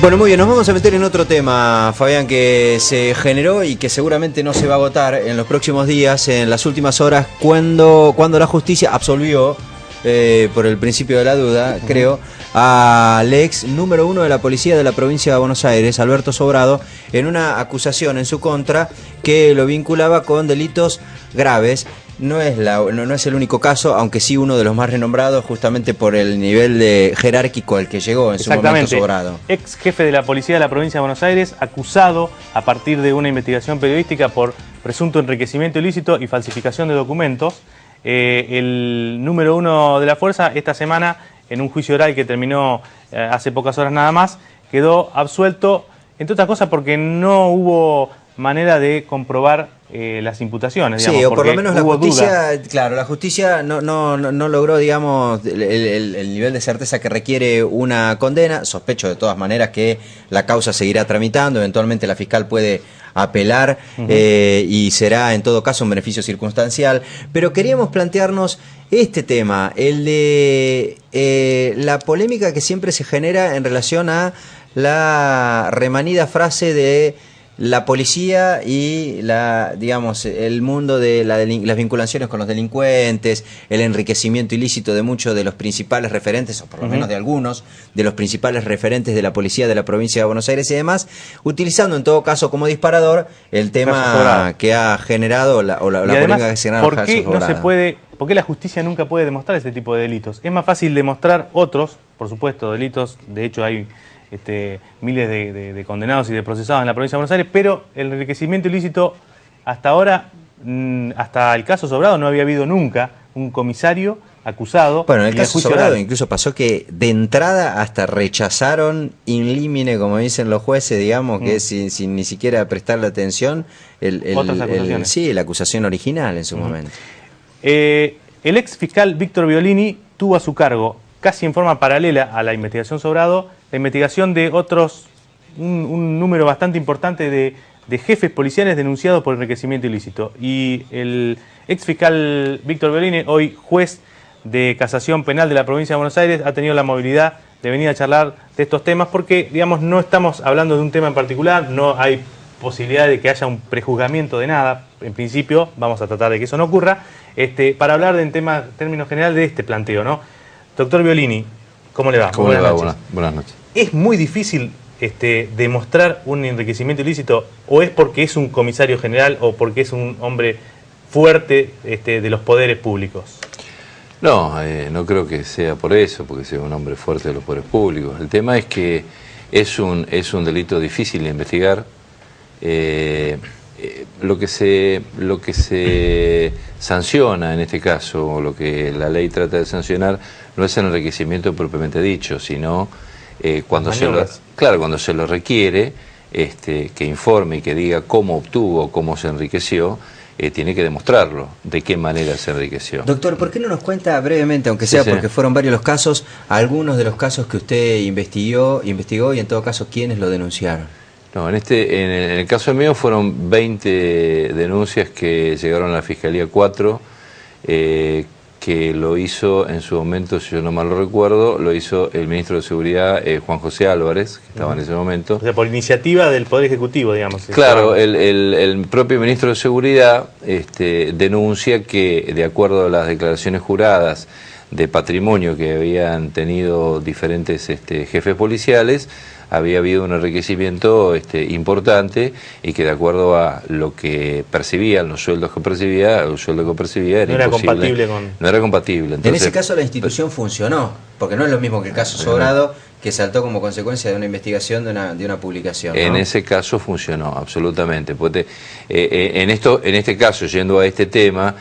Bueno, muy bien, nos vamos a meter en otro tema, Fabián, que se generó y que seguramente no se va a agotar en los próximos días, en las últimas horas, cuando la justicia absolvió, por el principio de la duda, creo, al ex número 1 de la policía de la provincia de Buenos Aires, Alberto Sobrado, en una acusación en su contra que lo vinculaba con delitos graves. No es el único caso, aunque sí uno de los más renombrados, justamente por el nivel de jerárquico al que llegó en su momento Sobrado. Ex jefe de la policía de la provincia de Buenos Aires, acusado a partir de una investigación periodística por presunto enriquecimiento ilícito y falsificación de documentos. El número 1 de la fuerza, esta semana, en un juicio oral que terminó hace pocas horas nada más, quedó absuelto, entre otras cosas porque no hubo manera de comprobar las imputaciones, digamos. Sí, o por lo menos la justicia, claro, la justicia no logró, digamos, el nivel de certeza que requiere una condena. Sospecho de todas maneras que la causa seguirá tramitando, eventualmente la fiscal puede apelar y será en todo caso un beneficio circunstancial. Pero queríamos plantearnos este tema, el de la polémica que siempre se genera en relación a la remanida frase de la policía y digamos, el mundo de las vinculaciones con los delincuentes, el enriquecimiento ilícito de muchos de los principales referentes, o por lo menos de algunos de los principales referentes de la policía de la provincia de Buenos Aires y demás, utilizando en todo caso como disparador el tema que ha generado la polémica que se genera. ¿Por qué no se puede? ¿Por qué la justicia nunca puede demostrar ese tipo de delitos? Es más fácil demostrar otros, por supuesto, delitos. De hecho hay miles de condenados y de procesados en la provincia de Buenos Aires, pero el enriquecimiento ilícito hasta ahora, hasta el caso Sobrado, no había habido nunca un comisario acusado. Bueno, en el caso Sobrado incluso pasó que de entrada hasta rechazaron in limine, como dicen los jueces, digamos, que sin ni siquiera prestarle atención la acusación original en su momento. El ex fiscal Víctor Violini tuvo a su cargo, casi en forma paralela a la investigación Sobrado, la investigación de otros, un número bastante importante de jefes policiales denunciados por enriquecimiento ilícito. Y el ex fiscal Víctor Violini, hoy juez de casación penal de la provincia de Buenos Aires, ha tenido la movilidad de venir a charlar de estos temas porque, digamos, no estamos hablando de un tema en particular, no hay posibilidad de que haya un prejuzgamiento de nada. En principio, vamos a tratar de que eso no ocurra, para hablar en términos generales de este planteo, ¿no? Doctor Violini, ¿cómo le va? ¿Cómo le va? Buenas noches. ¿Es muy difícil demostrar un enriquecimiento ilícito, o es porque es un comisario general o porque es un hombre fuerte de los poderes públicos? No, no creo que sea por eso, porque sea un hombre fuerte de los poderes públicos. El tema es que es un delito difícil de investigar. Lo que se sanciona en este caso, o lo que la ley trata de sancionar, no es el enriquecimiento propiamente dicho, sino cuando se lo requiere, que informe y que diga cómo obtuvo, cómo se enriqueció, tiene que demostrarlo, de qué manera se enriqueció. Doctor, ¿por qué no nos cuenta brevemente, aunque sea porque fueron varios los casos, algunos de los casos que usted investigó y en todo caso, quiénes lo denunciaron? No, en el caso mío fueron 20 denuncias que llegaron a la Fiscalía 4, que lo hizo en su momento, si yo no mal lo recuerdo, lo hizo el ministro de Seguridad, Juan José Álvarez, que estaba en ese momento. O sea, por iniciativa del Poder Ejecutivo, digamos. Claro, el propio ministro de Seguridad denuncia que, de acuerdo a las declaraciones juradas de patrimonio que habían tenido diferentes jefes policiales, había habido un enriquecimiento importante, y que de acuerdo a lo que percibían, los sueldos que percibía, el sueldo que percibía era imposible. No era compatible. Entonces, en ese caso la institución funcionó, porque no es lo mismo que el caso Sobrado, que saltó como consecuencia de una investigación de una publicación, ¿no? En ese caso funcionó, absolutamente. Porque, en este caso, yendo a este tema,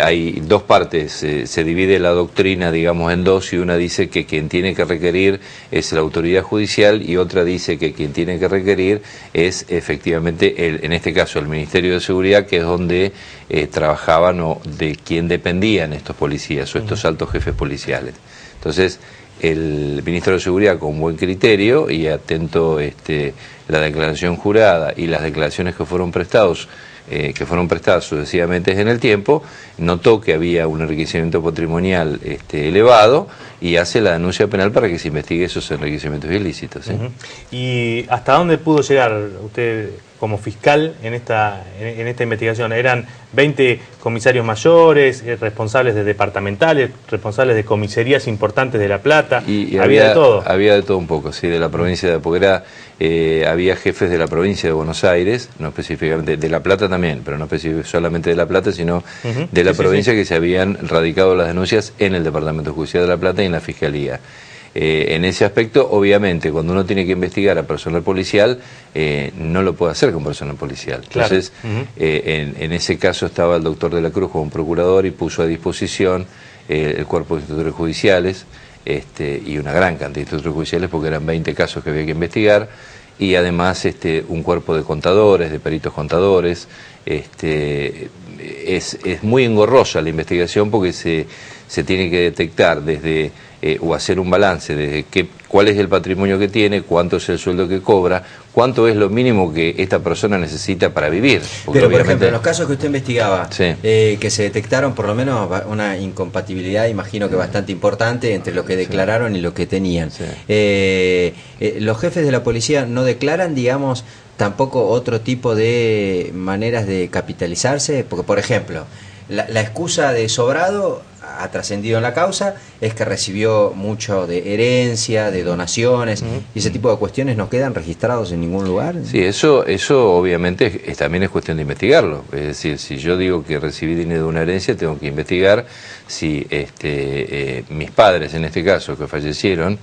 hay dos partes, se divide la doctrina, digamos, en dos, y una dice que quien tiene que requerir es la autoridad judicial, y otra dice que quien tiene que requerir es efectivamente, en este caso, el Ministerio de Seguridad, que es donde trabajaban o de quien dependían estos policías o estos altos jefes policiales. Entonces, el ministro de Seguridad, con buen criterio y atento la declaración jurada y las declaraciones que fueron prestados que fueron prestadas sucesivamente en el tiempo, notó que había un enriquecimiento patrimonial elevado y hace la denuncia penal para que se investigue esos enriquecimientos ilícitos. ¿Sí? ¿Y hasta dónde pudo llegar usted como fiscal en esta investigación? ¿Eran 20 comisarios mayores, responsables de departamentales, responsables de comisarías importantes de La Plata? Y ¿Había de todo? Había de todo un poco, sí, de la provincia de Poquerá. Había jefes de la provincia de Buenos Aires, no específicamente, de La Plata también, pero no solamente de La Plata, sino de la provincia que se habían radicado las denuncias en el Departamento Judicial de La Plata y en la Fiscalía. En ese aspecto, obviamente, cuando uno tiene que investigar a personal policial, no lo puede hacer con personal policial. Entonces, en ese caso estaba el doctor de la Cruz como procurador y puso a disposición el cuerpo de instructores judiciales, y una gran cantidad de instructores judiciales, porque eran 20 casos que había que investigar, y además un cuerpo de contadores, de peritos contadores. Es muy engorrosa la investigación porque se tiene que detectar desde o hacer un balance desde cuál es el patrimonio que tiene, cuánto es el sueldo que cobra, cuánto es lo mínimo que esta persona necesita para vivir. Pero, por ejemplo, en los casos que usted investigaba, que se detectaron por lo menos una incompatibilidad, imagino que bastante importante, entre lo que declararon y lo que tenían. ¿Los jefes de la policía no declaran, digamos, tampoco otro tipo de maneras de capitalizarse? Porque, por ejemplo, la excusa de Sobrado ha trascendido en la causa, es que recibió mucho de herencia, de donaciones, y ese tipo de cuestiones no quedan registrados en ningún lugar. Sí, eso obviamente también es cuestión de investigarlo. Es decir, si yo digo que recibí dinero de una herencia, tengo que investigar si mis padres, en este caso, que fallecieron,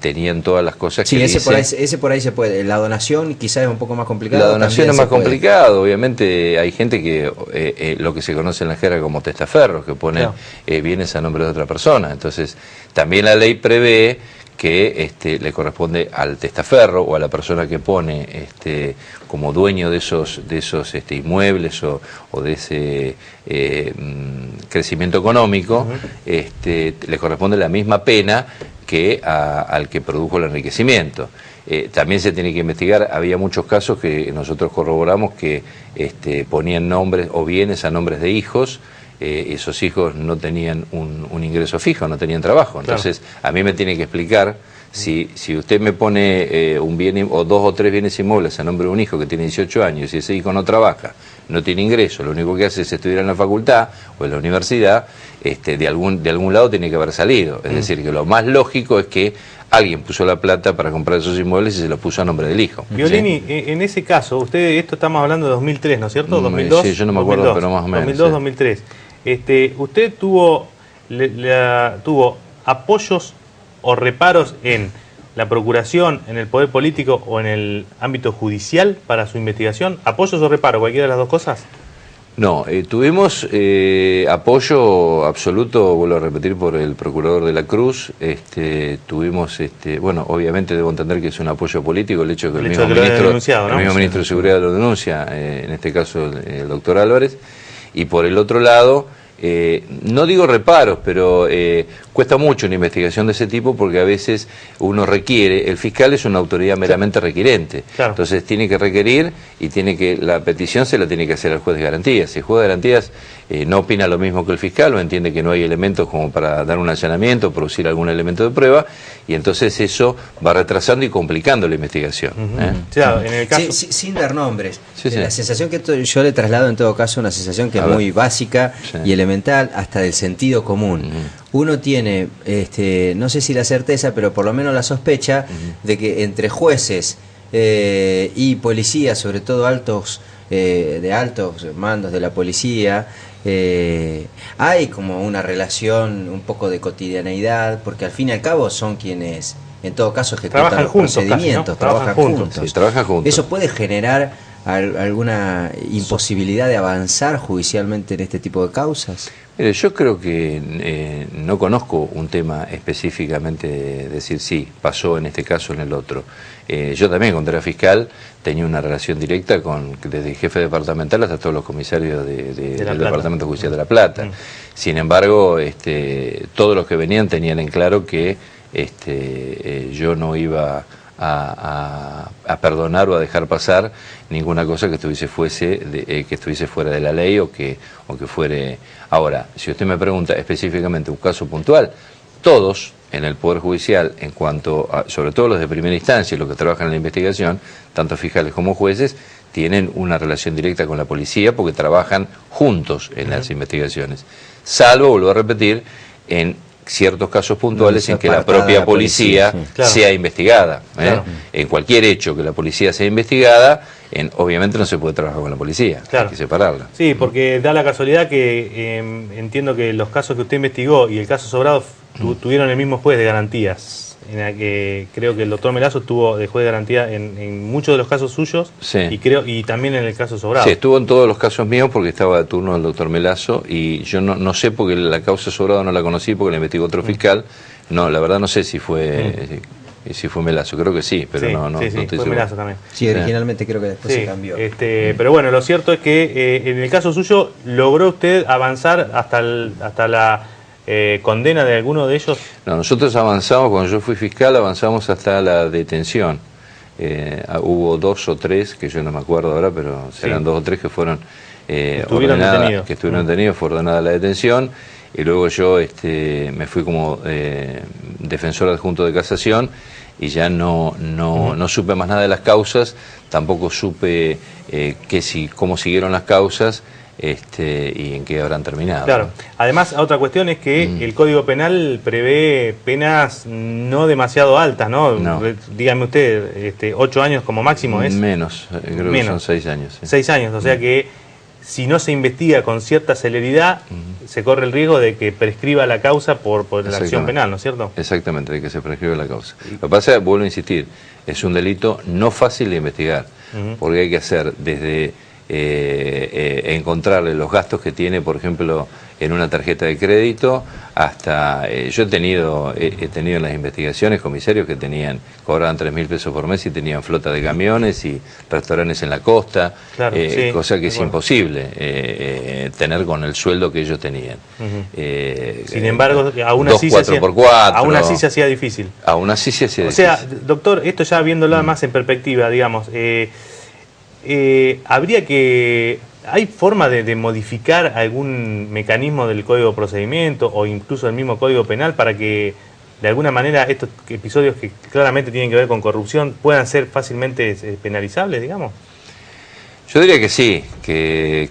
tenían todas las cosas que ese por ahí se puede. La donación quizás es un poco más complicado. La donación es más complicado. Obviamente hay gente que lo que se conoce en la jerga como testaferros, que ponen bienes a nombre de otra persona. Entonces, también la ley prevé que le corresponde al testaferro o a la persona que pone como dueño de esos inmuebles o de ese crecimiento económico, le corresponde la misma pena que al que produjo el enriquecimiento. También se tiene que investigar, había muchos casos que nosotros corroboramos que ponían nombres o bienes a nombres de hijos. Esos hijos no tenían un ingreso fijo, no tenían trabajo. Entonces, a mí me tiene que explicar si usted me pone un bien o 2 o 3 bienes inmuebles a nombre de un hijo que tiene 18 años y ese hijo no trabaja, no tiene ingreso, lo único que hace es estudiar en la facultad o en la universidad, de algún lado tiene que haber salido. Es decir, que lo más lógico es que alguien puso la plata para comprar esos inmuebles y se los puso a nombre del hijo. Violini, en ese caso, esto estamos hablando de 2003, ¿no es cierto? 2002. Sí, yo no me acuerdo, 2002, pero más o menos. 2002, 2003. ¿Usted tuvo apoyos o reparos en la Procuración, en el Poder Político o en el ámbito judicial para su investigación? ¿Apoyos o reparos, cualquiera de las dos cosas? No, tuvimos apoyo absoluto, vuelvo a repetir, por el Procurador de la Cruz. Tuvimos, bueno, obviamente debo entender que es un apoyo político el hecho de que el mismo ministro de Seguridad lo denuncia, en este caso el doctor Álvarez. Y por el otro lado, no digo reparos, pero cuesta mucho una investigación de ese tipo porque a veces uno requiere, el fiscal es una autoridad meramente requirente, entonces tiene que requerir y la petición se la tiene que hacer al juez de garantías. Si el juez de garantías no opina lo mismo que el fiscal o entiende que no hay elementos como para dar un allanamiento o producir algún elemento de prueba, y entonces eso va retrasando y complicando la investigación. En el caso... sin dar nombres, la sensación que yo le traslado en todo caso, una sensación que es muy básica y elemental, hasta del sentido común. Uno tiene, no sé si la certeza, pero por lo menos la sospecha de que entre jueces y policías, sobre todo de altos mandos de la policía, hay como una relación un poco de cotidianeidad, porque al fin y al cabo son quienes, en todo caso, ejecutan los procedimientos, trabajan juntos. Trabajan juntos. Eso puede generar alguna imposibilidad de avanzar judicialmente en este tipo de causas. Mire, yo creo que no conozco un tema específicamente de decir sí, pasó en este caso o en el otro. Yo también, cuando era fiscal, tenía una relación directa desde el jefe departamental hasta todos los comisarios del Departamento Judicial de La Plata. Sin embargo, todos los que venían tenían en claro que yo no iba perdonar o a dejar pasar ninguna cosa que estuviese fuera de la ley o que fuere. Ahora, si usted me pregunta específicamente un caso puntual, todos en el Poder Judicial, en cuanto a, sobre todo los de primera instancia y los que trabajan en la investigación, tanto fiscales como jueces, tienen una relación directa con la policía porque trabajan juntos en las investigaciones. Salvo, vuelvo a repetir, en ciertos casos puntuales en que la propia policía sea investigada. Claro. En cualquier hecho que la policía sea investigada, obviamente no se puede trabajar con la policía, hay que separarla. Sí, porque da la casualidad que entiendo que los casos que usted investigó y el caso Sobrado tuvieron el mismo juez de garantías. En la que creo que el doctor Melazo estuvo de juez de garantía en muchos de los casos suyos, sí. y también en el caso Sobrado. Sí, estuvo en todos los casos míos porque estaba de turno el doctor Melazo, y yo no sé porque la causa Sobrado no la conocí porque la investigó otro fiscal. No, la verdad no sé si fue Melazo, creo que sí, pero no estoy fue seguro. Melazo también. Sí, originalmente creo que después se cambió. Pero bueno, lo cierto es que en el caso suyo logró usted avanzar hasta la condena de alguno de ellos. No, nosotros avanzamos, cuando yo fui fiscal, avanzamos hasta la detención. Hubo 2 o 3, que yo no me acuerdo ahora, pero serán 2 o 3 que fueron estuvieron detenidos, fue ordenada la detención, y luego yo me fui como defensor adjunto de casación, y ya no supe más nada de las causas, tampoco supe cómo siguieron las causas, y en qué habrán terminado. Claro. Además, otra cuestión es que el Código Penal prevé penas no demasiado altas, ¿no? Dígame usted, 8 años como máximo es. Menos, creo que son 6 años. Sí. 6 años, o sea que si no se investiga con cierta celeridad, se corre el riesgo de que prescriba la causa por la acción penal, ¿no es cierto? Exactamente, de que se prescriba la causa. Lo que pasa es, vuelvo a insistir, es un delito no fácil de investigar, porque hay que hacer desde encontrarle los gastos que tiene, por ejemplo, en una tarjeta de crédito, hasta yo he tenido en las investigaciones comisarios que cobraban 3.000 pesos por mes y tenían flota de camiones y restaurantes en la costa, cosa que es imposible tener con el sueldo que ellos tenían. Sin embargo, aún así se hacía difícil. Aún así se hacía difícil. O sea, difícil. doctor, esto ya viéndolo más en perspectiva, digamos, ¿hay forma de modificar algún mecanismo del Código de Procedimiento o incluso del mismo Código Penal para que de alguna manera estos episodios que claramente tienen que ver con corrupción puedan ser fácilmente penalizables, digamos? Yo diría que sí, que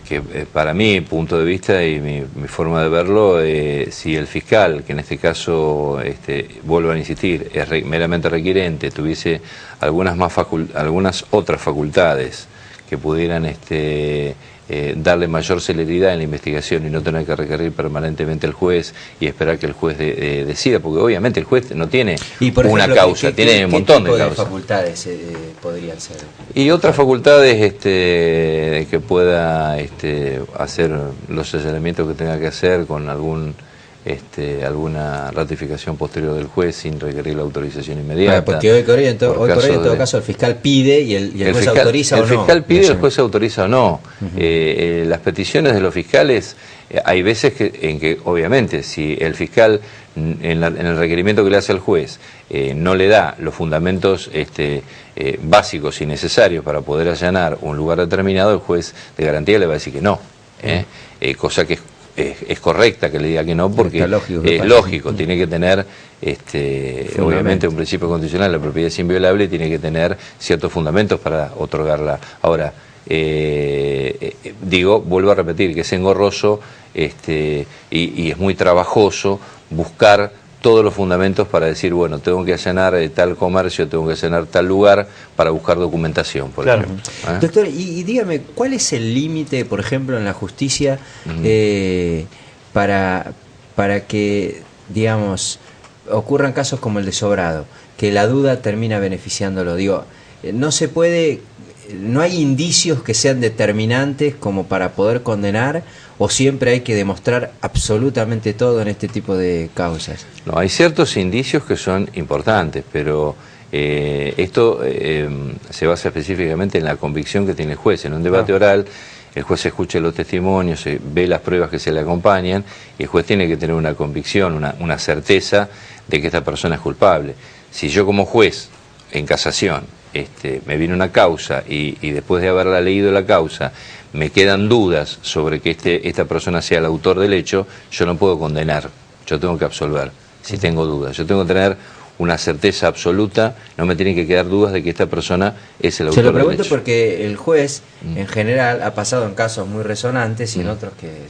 para mi punto de vista y mi forma de verlo, si el fiscal, que en este caso, vuelvo a insistir, es meramente requirente, tuviese algunas otras facultades que pudieran darle mayor celeridad en la investigación y no tener que requerir permanentemente al juez y esperar que el juez decida, porque obviamente el juez no tiene una causa, tiene un montón de causas. ¿Qué facultades podrían ser? Y otras facultades que pueda hacer los señalamientos que tenga que hacer con alguna ratificación posterior del juez sin requerir la autorización inmediata. Porque hoy por hoy en todo caso el fiscal pide y el juez autoriza o no. El fiscal pide y el juez autoriza o no. Las peticiones de los fiscales, hay veces en que obviamente si el fiscal en el requerimiento que le hace al juez no le da los fundamentos básicos y necesarios para poder allanar un lugar determinado, el juez de garantía le va a decir que no. Cosa que es correcta que le diga que no, porque es lógico, tiene que tener obviamente un principio constitucional, la propiedad es inviolable y tiene que tener ciertos fundamentos para otorgarla. Ahora, vuelvo a repetir que es engorroso y es muy trabajoso buscar todos los fundamentos para decir, bueno, tengo que allanar tal comercio, tengo que allanar tal lugar para buscar documentación, por ejemplo. Doctor, y dígame, ¿cuál es el límite, por ejemplo, en la justicia para que, digamos, ocurran casos como el de Sobrado, que la duda termina beneficiándolo? Digo, no hay indicios que sean determinantes como para poder condenar, o siempre hay que demostrar absolutamente todo en este tipo de causas. No, hay ciertos indicios que son importantes, pero esto se basa específicamente en la convicción que tiene el juez. En un debate oral, el juez escucha los testimonios, ve las pruebas que se le acompañan, y el juez tiene que tener una convicción, una certeza de que esta persona es culpable. Si yo como juez en casación me viene una causa y después de haberla leído la causa me quedan dudas sobre que esta persona sea el autor del hecho, yo no puedo condenar, yo tengo que absolver, si tengo dudas. Yo tengo que tener una certeza absoluta, no me tienen que quedar dudas de que esta persona es el autor del hecho. Se lo pregunto porque el juez, en general, ha pasado en casos muy resonantes y en otros que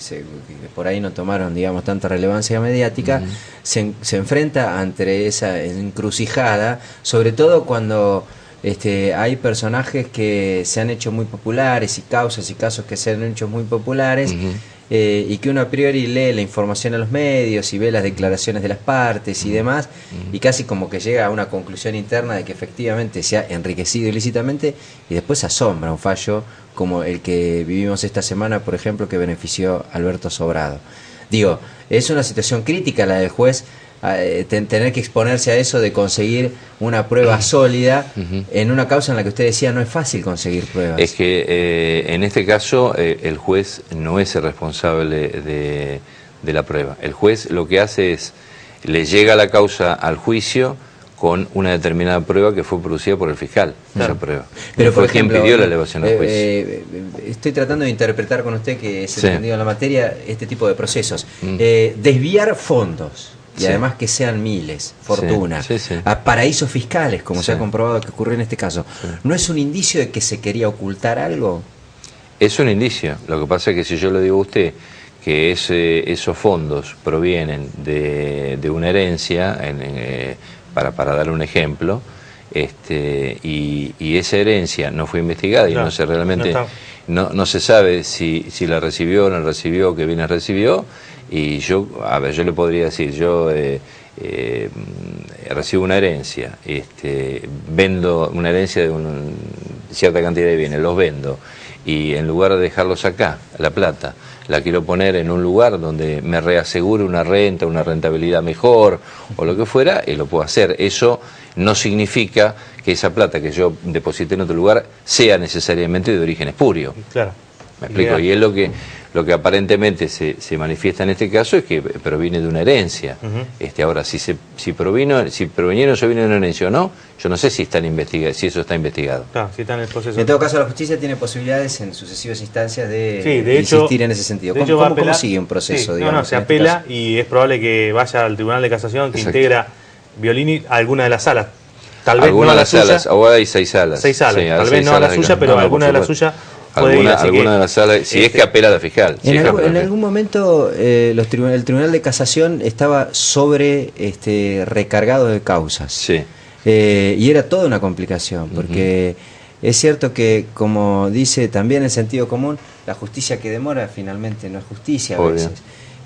por ahí no tomaron, digamos, tanta relevancia mediática, se enfrenta ante esa encrucijada, sobre todo cuando hay personajes que se han hecho muy populares y causas y casos que se han hecho muy populares, y que uno a priori lee la información a los medios y ve las declaraciones de las partes y demás, y casi como que llega a una conclusión interna de que efectivamente se ha enriquecido ilícitamente, y después asombra un fallo como el que vivimos esta semana, por ejemplo, que benefició a Alberto Sobrado. Digo, es una situación crítica la del juez, tener que exponerse a eso de conseguir una prueba sólida en una causa en la que usted decía no es fácil conseguir pruebas. Es que en este caso el juez no es el responsable de la prueba. El juez lo que hace es, le llega la causa al juicio con una determinada prueba que fue producida por el fiscal, esa prueba. Pero fue por ejemplo, quien pidió la elevación al juicio. Estoy tratando de interpretar con usted, que es entendido en la materia, este tipo de procesos. Desviar fondos, y además que sean miles, fortuna, a paraísos fiscales, como se ha comprobado que ocurrió en este caso, ¿no es un indicio de que se quería ocultar algo? Es un indicio. Lo que pasa es que si yo le digo a usted que esos fondos provienen de una herencia, para dar un ejemplo, y esa herencia no fue investigada y no se realmente no se sabe si la recibió o no recibió, qué bienes recibió, y yo le podría decir, yo recibo una herencia, vendo una herencia de cierta cantidad de bienes, los vendo, y en lugar de dejarlos acá, la plata, la quiero poner en un lugar donde me reasegure una renta, una rentabilidad mejor, o lo que fuera, y lo puedo hacer. Eso no significa que esa plata que yo deposité en otro lugar sea necesariamente de origen espurio. Claro. ¿Me explico? Y es lo que aparentemente se manifiesta en este caso, es que proviene de una herencia. Ahora, si provinieron o viene de una herencia o no, yo no sé si eso está investigado. Claro, si está en el proceso. En todo caso, la justicia tiene posibilidades en sucesivas instancias de insistir en ese sentido. ¿Cómo sigue un proceso? Se apela y es probable que vaya al Tribunal de Casación, que integra Violini a alguna de las salas. Tal vez alguna no a de las salas, o hay 6 salas. 6 salas, tal vez no a la suya, pero alguna de las suyas. Alguna de las salas, si es que apela a la fiscal. En algún momento el Tribunal de Casación estaba recargado de causas. Sí. Y era toda una complicación, porque es cierto que, como dice también el sentido común, la justicia que demora finalmente no es justicia a veces.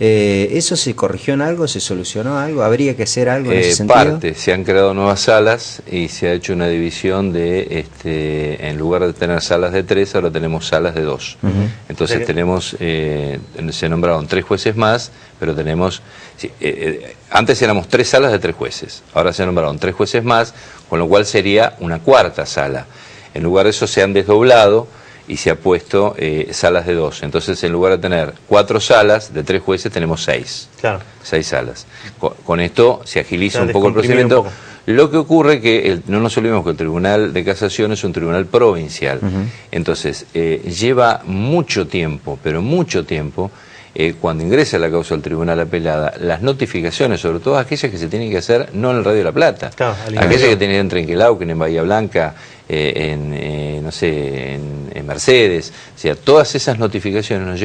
¿Eso se corrigió en algo? ¿Se solucionó algo? ¿Habría que hacer algo en ese sentido? Se han creado nuevas salas y se ha hecho una división de, en lugar de tener salas de 3, ahora tenemos salas de 2. Entonces tenemos, se nombraron 3 jueces más, pero tenemos, antes éramos 3 salas de 3 jueces, ahora se nombraron 3 jueces más, con lo cual sería una 4ª sala. En lugar de eso se han desdoblado y se ha puesto salas de 2. Entonces, en lugar de tener 4 salas de 3 jueces, tenemos 6. Claro. 6 salas. Con esto se agiliza un poco el procedimiento. Lo que ocurre es que, no nos olvidemos que el Tribunal de Casación es un tribunal provincial. Entonces, lleva mucho tiempo, pero mucho tiempo, cuando ingresa la causa al tribunal apelada, las notificaciones, sobre todo aquellas que se tienen que hacer no en el Radio de la Plata, claro, aquellas que tienen en Trenquelauquen, en Bahía Blanca, no sé, en Mercedes, o sea, todas esas notificaciones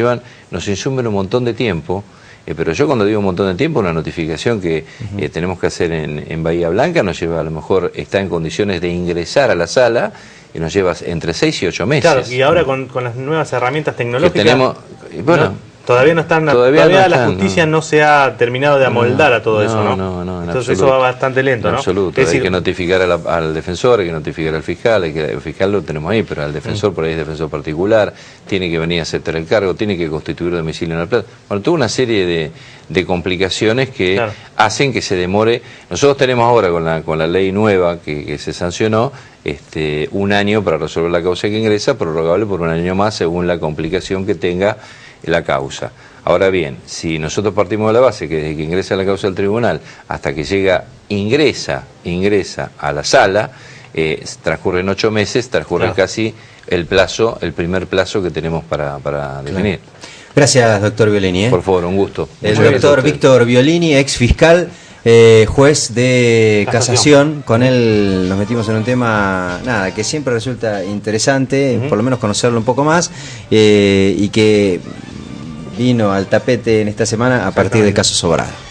nos insumen un montón de tiempo, pero yo cuando digo un montón de tiempo, una notificación que tenemos que hacer en Bahía Blanca nos lleva, a lo mejor está en condiciones de ingresar a la sala, y nos lleva entre 6 y 8 meses. Claro, y ahora con las nuevas herramientas tecnológicas que tenemos, todavía no están, todavía la justicia no se ha terminado de amoldar a todo eso, ¿no? Entonces eso va bastante lento, ¿no? En absoluto, hay que notificar al defensor, hay que notificar al fiscal, el fiscal lo tenemos ahí, pero al defensor, por ahí es defensor particular, tiene que venir a aceptar el cargo, tiene que constituir domicilio en La Plata. Bueno, toda una serie de complicaciones que hacen que se demore. Nosotros tenemos ahora con la ley nueva que se sancionó, 1 año para resolver la causa que ingresa, prorrogable por 1 año más según la complicación que tenga la causa. Ahora bien, si nosotros partimos de la base que desde que ingresa la causa al tribunal hasta que ingresa a la sala, transcurren 8 meses, transcurre casi el primer plazo que tenemos para definir. Gracias, doctor Violini. Por favor, un gusto. El doctor Víctor Violini, ex fiscal, juez de casación. Con él nos metimos en un tema, nada, que siempre resulta interesante, por lo menos conocerlo un poco más, y que vino al tapete en esta semana a partir del caso Sobrado.